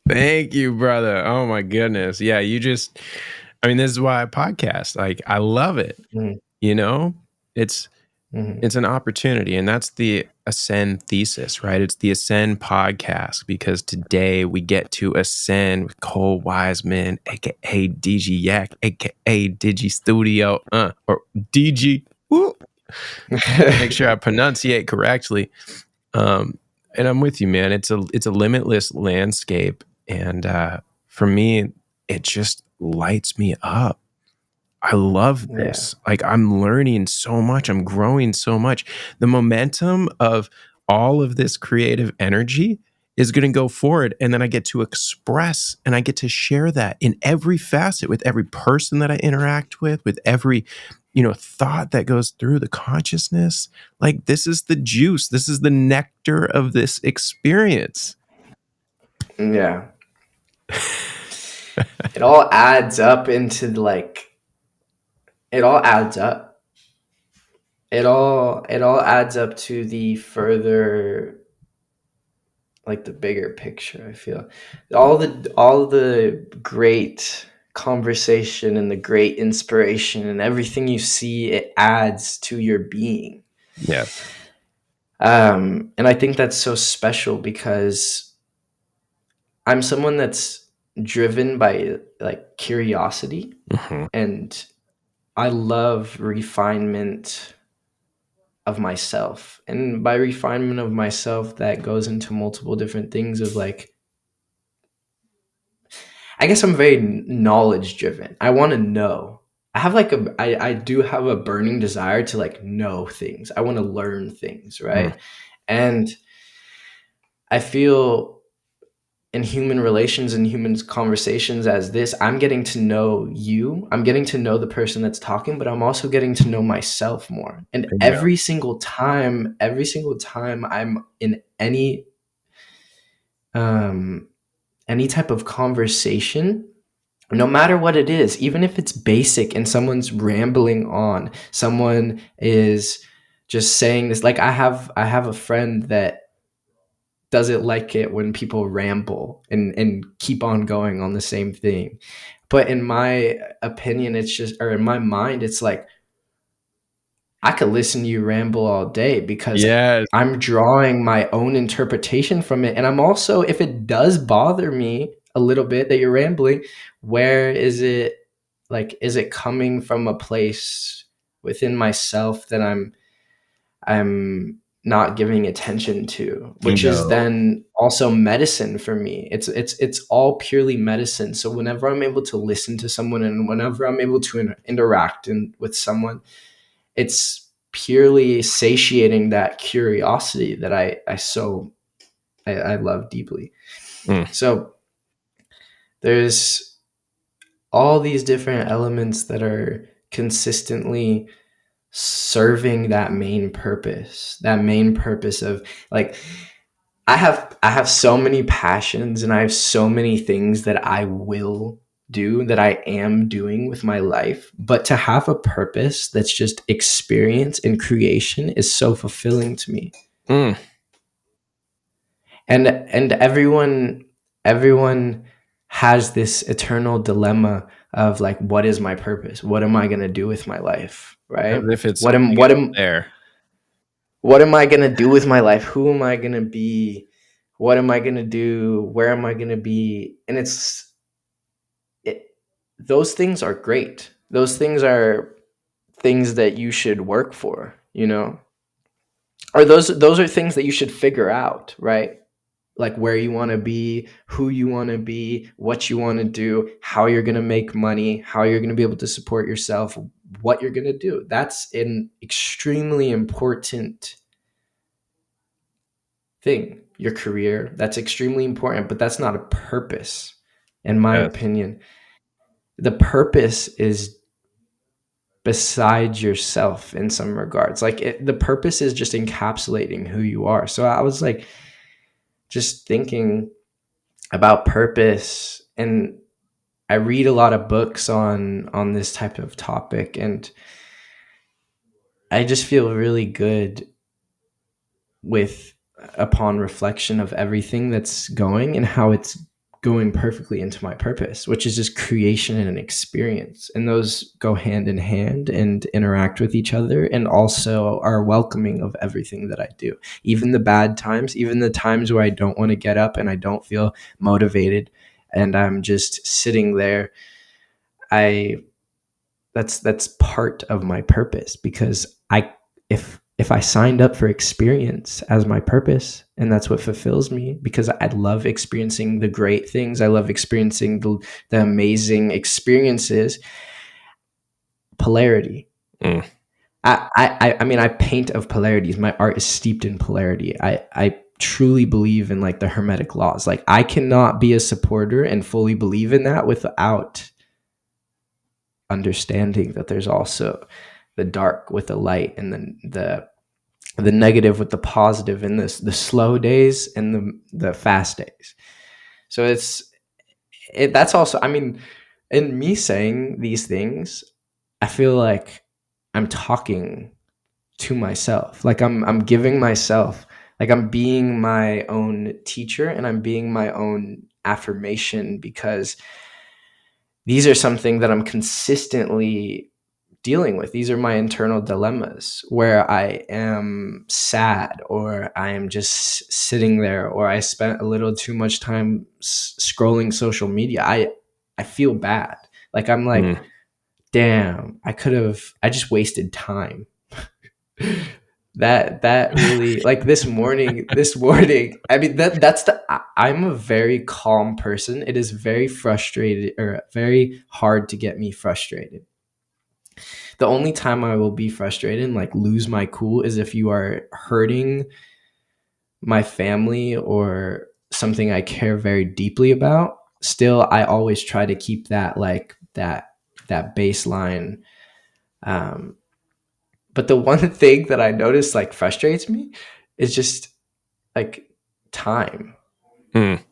Thank you, brother. Oh my goodness. Yeah, I mean, this is why I podcast. Like, I love it. Mm-hmm. You know, it's Mm-hmm. it's an opportunity, and that's the Ascend thesis, right? It's the Ascend podcast, because today we get to ascend with Cole Wiseman, aka Dijiact, aka Digi Studio, or DG. Woo. Make sure I pronunciate correctly. Um, and I'm with you, man. It's a limitless landscape, and for me, it just lights me up. I love Yeah. this. Like, I'm learning so much. I'm growing so much. The momentum of all of this creative energy is going to go forward. And then I get to express and I get to share that in every facet with every person that I interact with every, thought that goes through the consciousness. Like, this is the juice. This is the nectar of this experience. Yeah. It all adds up into like, it all adds up. It all adds up to the further, like, the bigger picture. I feel all the great conversation and the great inspiration and everything you see, it adds to your being. Yes. And I think that's so special because I'm someone that's driven by like curiosity, Mhm. and I love refinement of myself. And by refinement of myself, that goes into multiple different things of like, I guess I'm very knowledge driven. I want to know. I do have a burning desire to like know things. I want to learn things, Mm. right? And I feel in human relations and human conversations as this, I'm getting to know you. I'm getting to know the person that's talking, but I'm also getting to know myself more. And There you go. every single time I'm in any type of conversation, no matter what it is, even if it's basic and someone's rambling on, someone is just saying this, like I have a friend that doesn't like it when people ramble and keep on going on the same thing. But in my opinion, it's just, or in my mind, it's like, I could listen to you ramble all day because Yes. I'm drawing my own interpretation from it. And I'm also, if it does bother me a little bit that you're rambling, where is it, like, is it coming from a place within myself that I'm not giving attention to, which is Bingo. then also medicine for me. It's all purely medicine. So whenever I'm able to listen to someone and whenever I'm able to interact with someone, it's purely satiating that curiosity that I love deeply. Mm. So there's all these different elements that are consistently serving that main purpose of like, I have so many passions and I have so many things that I will do, that I am doing with my life, but to have a purpose that's just experience and creation is so fulfilling to me. Mm. And everyone has this eternal dilemma of like, what is my purpose? What am I going to do with my life? As Right? if it's What am something what out am there. what am I going to do with my life? Who am I going to be? what am I going to do? Where am I going to be? And those things are great. Those things are things that you should work for, or those are things that you should figure out, right? Like where you want to be, who you want to be, what you want to do, how you're going to make money, how you're going to be able to support yourself, what you're going to do. That's an extremely important thing. Your career, that's extremely important, but that's not a purpose, in my Yes. opinion. The purpose is beside yourself in some regards. Like the purpose is just encapsulating who you are. So I was like just thinking about purpose, and I read a lot of books on this type of topic, and I just feel really good with upon reflection of everything that's going and how it's going perfectly into my purpose, which is just creation and an experience. And those go hand in hand and interact with each other, and also are welcoming of everything that I do. Even the bad times, even the times where I don't want to get up and I don't feel motivated and I'm just sitting there, I that's part of my purpose, because if I signed up for experience as my purpose, and that's what fulfills me, because I love experiencing the great things, I love experiencing the amazing experiences. Polarity. Mm. I mean, I paint of polarities. My art is steeped in polarity. I truly believe in like the hermetic laws. Like I cannot be a supporter and fully believe in that without understanding that there's also the dark with the light, and then the negative with the positive, and the slow days and the fast days. So that's also, I mean, in me saying these things, I feel like I'm talking to myself. Like I'm giving myself, like I'm being my own teacher, and I'm being my own affirmation, because these are something that I'm consistently dealing with. These are my internal dilemmas, where I am sad, or I am just sitting there, or I spent a little too much time scrolling social media. I feel bad. Like I'm like, Mm. damn, I just wasted time. That really, like this morning, I mean, I'm a very calm person. It is very frustrated, or very hard to get me frustrated. The only time I will be frustrated and like lose my cool is if you are hurting my family or something I care very deeply about. Still, I always try to keep that, like that baseline. um but the one thing that I notice like frustrates me is just like time. Mm.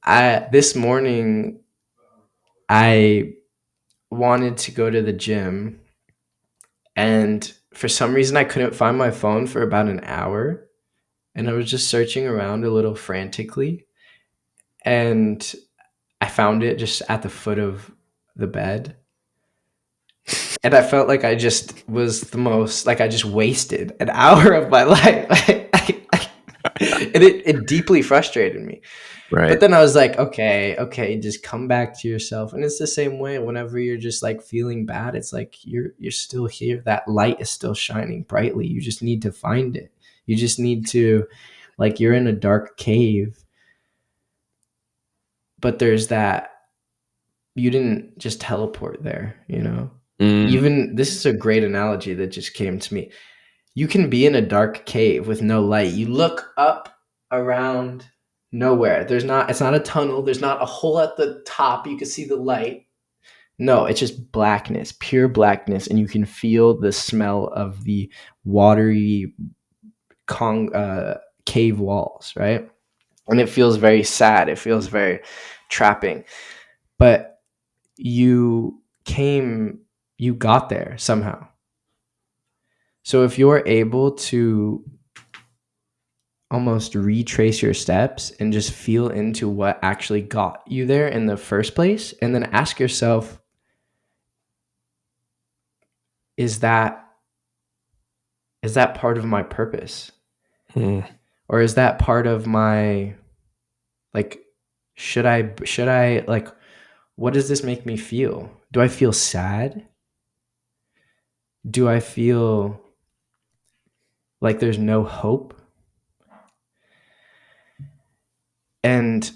I This morning, I wanted to go to the gym, and for some reason I couldn't find my phone for about an hour, and I was just searching around a little frantically, and I found it just at the foot of the bed. And I felt like I just was the most, like I just wasted an hour of my life. And it deeply frustrated me. But Right. then I was like, okay, just come back to yourself. And it's the same way whenever you're just like feeling bad, it's like you're still here. That light is still shining brightly. You just need to find it. You just need to, like, you're in a dark cave, but there's that, you didn't just teleport there. Mm. Even this is a great analogy that just came to me. You can be in a dark cave with no light. You look up around nowhere. It's not a tunnel. There's not a hole at the top. You can see the light. No, it's just blackness, pure blackness. And you can feel the smell of the watery cave walls, right? And it feels very sad. It feels very trapping. But you came, you got there somehow. So if you're able to almost retrace your steps and just feel into what actually got you there in the first place, and then ask yourself, is that part of my purpose? Mm. Or is that part of my, like, should I like, what does this make me feel? Do I feel sad? Do I feel like there's no hope? And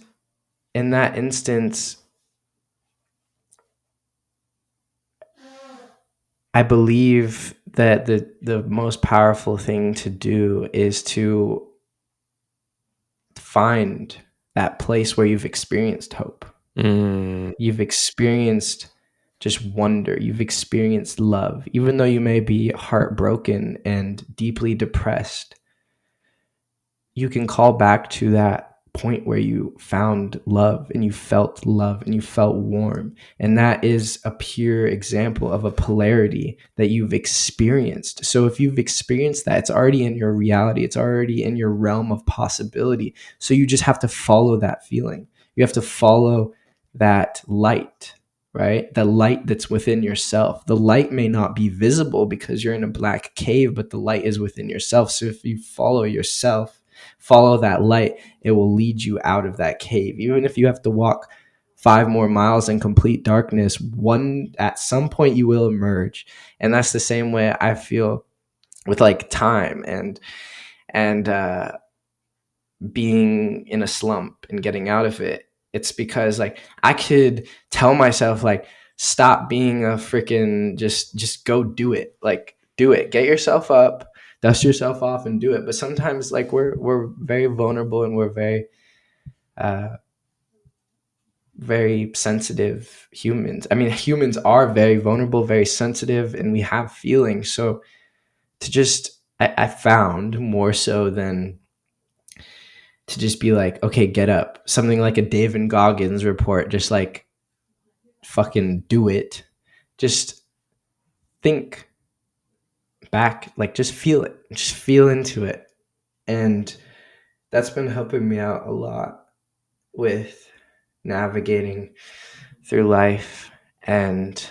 in that instance, I believe that the most powerful thing to do is to find that place where you've experienced hope. You've experienced just wonder. You've experienced love. Even though you may be heartbroken and deeply depressed, you can call back to that point where you found love and you felt warm. And that is a pure example of a polarity that you've experienced. So if you've experienced that, it's already in your reality, it's already in your realm of possibility. So you just have to follow that feeling. You have to follow that light, right? The light that's within yourself. The light may not be visible because you're in a black cave, but the light is within yourself. So if you follow yourself, follow that light, it will lead you out of that cave. Even if you have to walk 5 more miles in complete darkness, at some point you will emerge. And that's the same way I feel with like time and being in a slump and getting out of it. It's because like I could tell myself like, stop being a freaking, just go do it. Like, do it, get yourself up, dust yourself off and do it. But sometimes like we're very vulnerable and we're uh very sensitive humans. I mean, humans are very vulnerable, very sensitive, and we have feelings. So to just, I found more so than to just be like, okay, get up. Something like a David Goggins report, just like fucking do it. Just think back, like just feel it, just feel into it. And that's been helping me out a lot with navigating through life and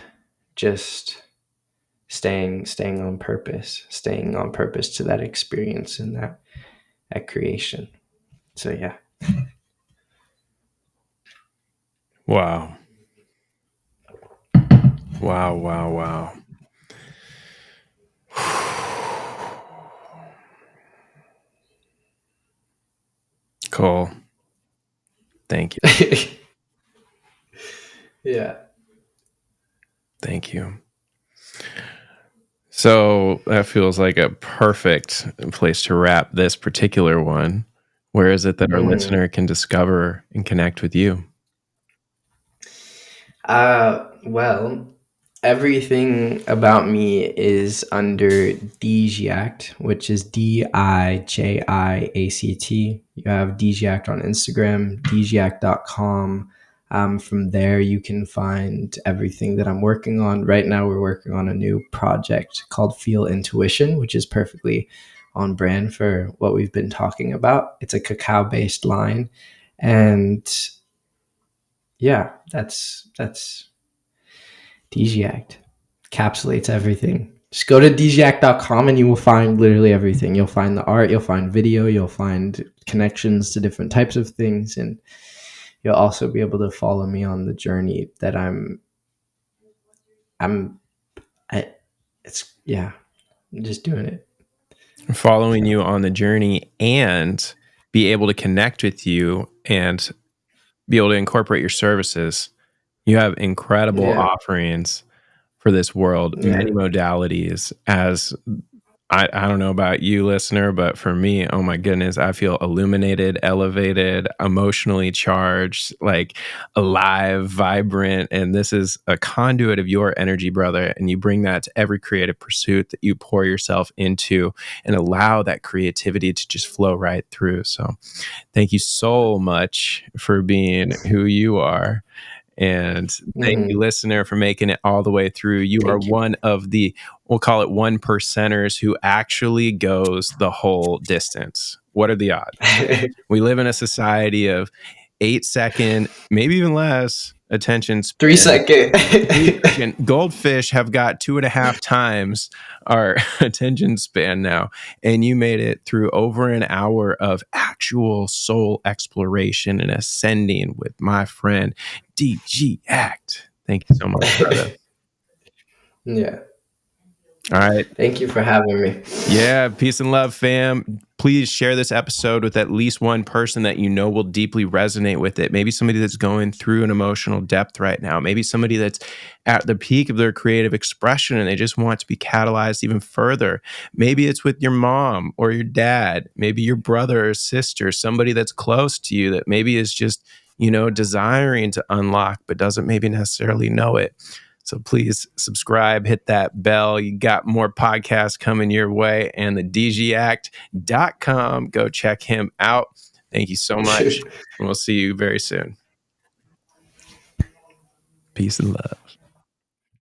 just staying on purpose, to that experience and that creation. So yeah. Wow. Wow. Cole, thank you. Yeah. Thank you. So that feels like a perfect place to wrap this particular one. Where is it that our listener can discover and connect with you? Well, everything about me is under Dijiact, which is Dijiact. You have Dijiact on Instagram, dijiact.com. From there, you can find everything that I'm working on. Right now, we're working on a new project called Feel Intuition, which is perfectly on brand for what we've been talking about. It's a cacao-based line. And yeah, that's Dijiact. Capsulates everything. Just go to dijiact.com and you will find literally everything. You'll find the art, you'll find video, you'll find connections to different types of things, and you'll also be able to follow me on the journey that I'm just doing it. Following you on the journey and be able to connect with you and be able to incorporate your services. You have incredible offerings for this world, many modalities. As I don't know about you, listener, but for me, oh my goodness, I feel illuminated, elevated, emotionally charged, like alive, vibrant. And this is a conduit of your energy, brother. And you bring that to every creative pursuit that you pour yourself into and allow that creativity to just flow right through. So thank you so much for being who you are. And thank you, listener, for making it all the way through. You are one of the, we'll call it 1%ers who actually goes the whole distance. What are the odds? We live in a society of 8-second, maybe even less, attention 3 span. second. 3 second. Goldfish have got 2.5 times our attention span now, and you made it through over an hour of actual soul exploration and ascending with my friend Dijiact. Thank you so much, brother. Yeah. All right. Thank you for having me. Yeah, peace and love, fam. Please share this episode with at least one person that you know will deeply resonate with it. Maybe somebody that's going through an emotional depth right now. Maybe somebody that's at the peak of their creative expression and they just want to be catalyzed even further. Maybe it's with your mom or your dad, maybe your brother or sister, somebody that's close to you that maybe is just, desiring to unlock but doesn't maybe necessarily know it. So please subscribe, hit that bell. You got more podcasts coming your way, and the Dijiact.com. Go check him out. Thank you so much. And we'll see you very soon. Peace and love.